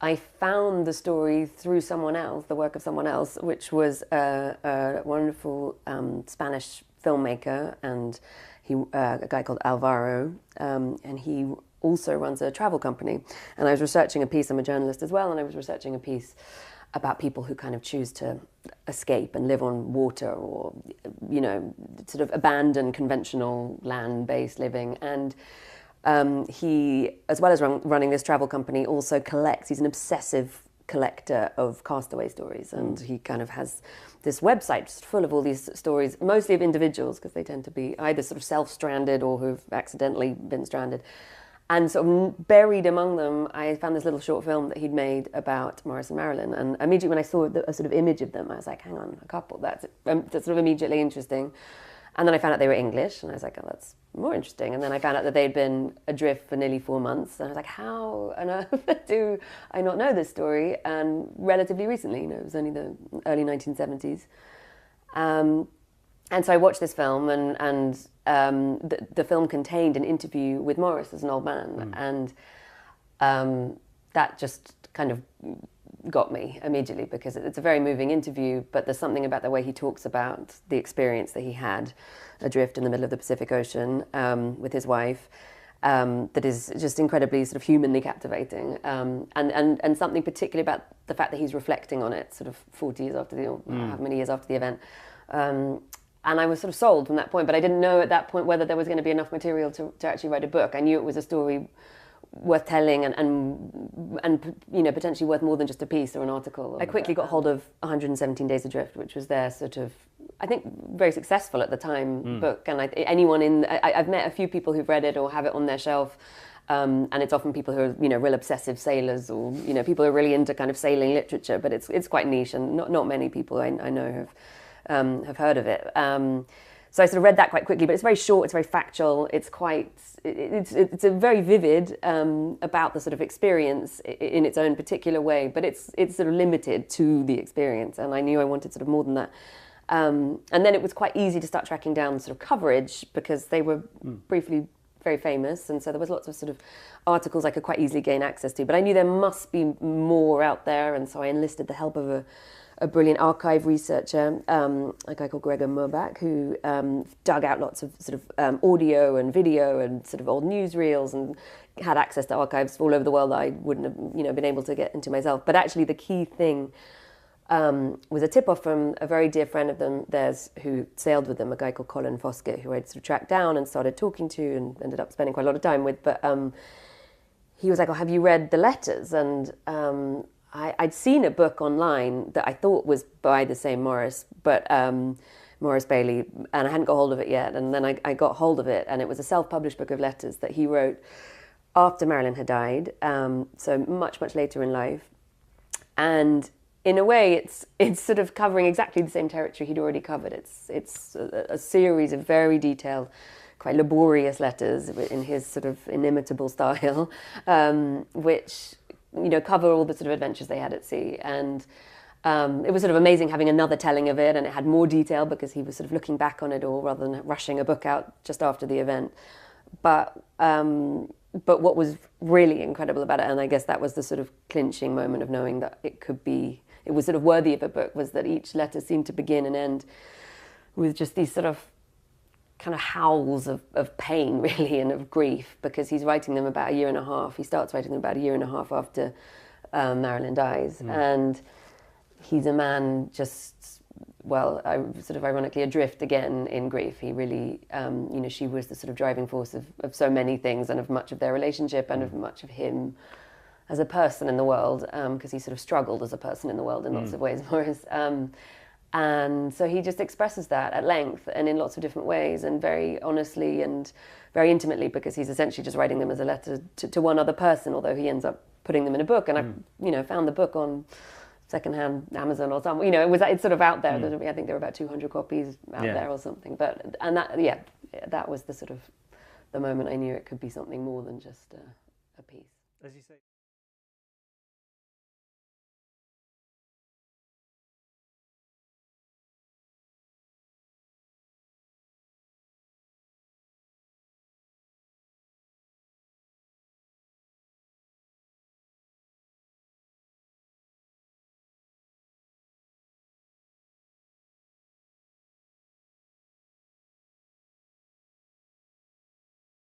I found the story through someone else, the work of someone else, which was a wonderful Spanish filmmaker, and a guy called Alvaro, and he also runs a travel company. And I was researching a piece, I'm a journalist as well, and I was researching a piece about people who kind of choose to escape and live on water, or, you know, sort of abandon conventional land-based living. And he, as well as running this travel company, also collects. He's an obsessive collector of castaway stories, and he kind of has this website just full of all these stories, mostly of individuals, because they tend to be either sort of self-stranded or who've accidentally been stranded. And sort of buried among them, I found this little short film that he'd made about Maurice and Maralyn. And immediately when I saw a sort of image of them, I was like, hang on, a couple, that's sort of immediately interesting. And then I found out they were English, and I was like, oh, that's more interesting. And then I found out that they'd been adrift for nearly 4 months, and I was like, how on earth do I not know this story? And relatively recently, you know, it was only the early 1970s. And so I watched this film, and the film contained an interview with Maurice as an old man, and that just kind of got me immediately, because it's a very moving interview, but there's something about the way he talks about the experience that he had adrift in the middle of the Pacific Ocean with his wife that is just incredibly sort of humanly captivating, and something particularly about the fact that he's reflecting on it sort of 40 years after how many years after the event. And I was sort of sold from that point, but I didn't know at that point whether there was going to be enough material to actually write a book. I knew it was a story worth telling and you know, potentially worth more than just a piece or an article. I quickly got hold of 117 Days Adrift, which was their sort of, I think, very successful at the time book. And I've met a few people who've read it or have it on their shelf, and it's often people who are, you know, real obsessive sailors, or, you know, people who are really into kind of sailing literature, but it's quite niche, and not many people I know have heard of it. So I sort of read that quite quickly, but it's very short, it's very factual, it's a very vivid about the sort of experience in its own particular way, but it's sort of limited to the experience, and I knew I wanted sort of more than that. And then it was quite easy to start tracking down sort of coverage, because they were briefly very famous, and so there was lots of sort of articles I could quite easily gain access to, but I knew there must be more out there, and so I enlisted the help of a brilliant archive researcher, a guy called 𝗦cije𝗵𝗶𝗶, who dug out lots of sort of audio and video and sort of old newsreels, and had access to archives all over the world that I wouldn't have, you know, been able to get into myself. But actually the key thing was a tip-off from a very dear friend of theirs who sailed with them, a guy called Colin Foskett, who I'd sort of tracked down and started talking to and ended up spending quite a lot of time with. But he was like, oh, have you read the letters? And I'd seen a book online that I thought was by the same Maurice, but Maurice Bailey, and I hadn't got hold of it yet. And then I got hold of it, and it was a self-published book of letters that he wrote after Maralyn had died, so much, much later in life. And in a way, it's sort of covering exactly the same territory he'd already covered. It's a series of very detailed, quite laborious letters in his sort of inimitable style, which, you know, cover all the sort of adventures they had at sea. And it was sort of amazing having another telling of it, and it had more detail because he was sort of looking back on it all rather than rushing a book out just after the event. But what was really incredible about it, and I guess that was the sort of clinching moment of knowing that it was sort of worthy of a book, was that each letter seemed to begin and end with just these sort of kind of howls of pain, really, and of grief, because he's writing them about a year and a half. He starts writing them about a year and a half after Maralyn dies. And he's a man just, well, sort of ironically adrift again in grief. He really, you know, she was the sort of driving force of so many things, and of much of their relationship, and of much of him as a person in the world, because he sort of struggled as a person in the world in lots of ways, Maurice. And so he just expresses that at length and in lots of different ways, and very honestly and very intimately, because he's essentially just writing them as a letter to one other person, although he ends up putting them in a book. And I, you know, found the book on secondhand Amazon or something. You know, it's sort of out there. I think there were about 200 copies out there or something. But that was the sort of the moment I knew it could be something more than just a piece. As you say.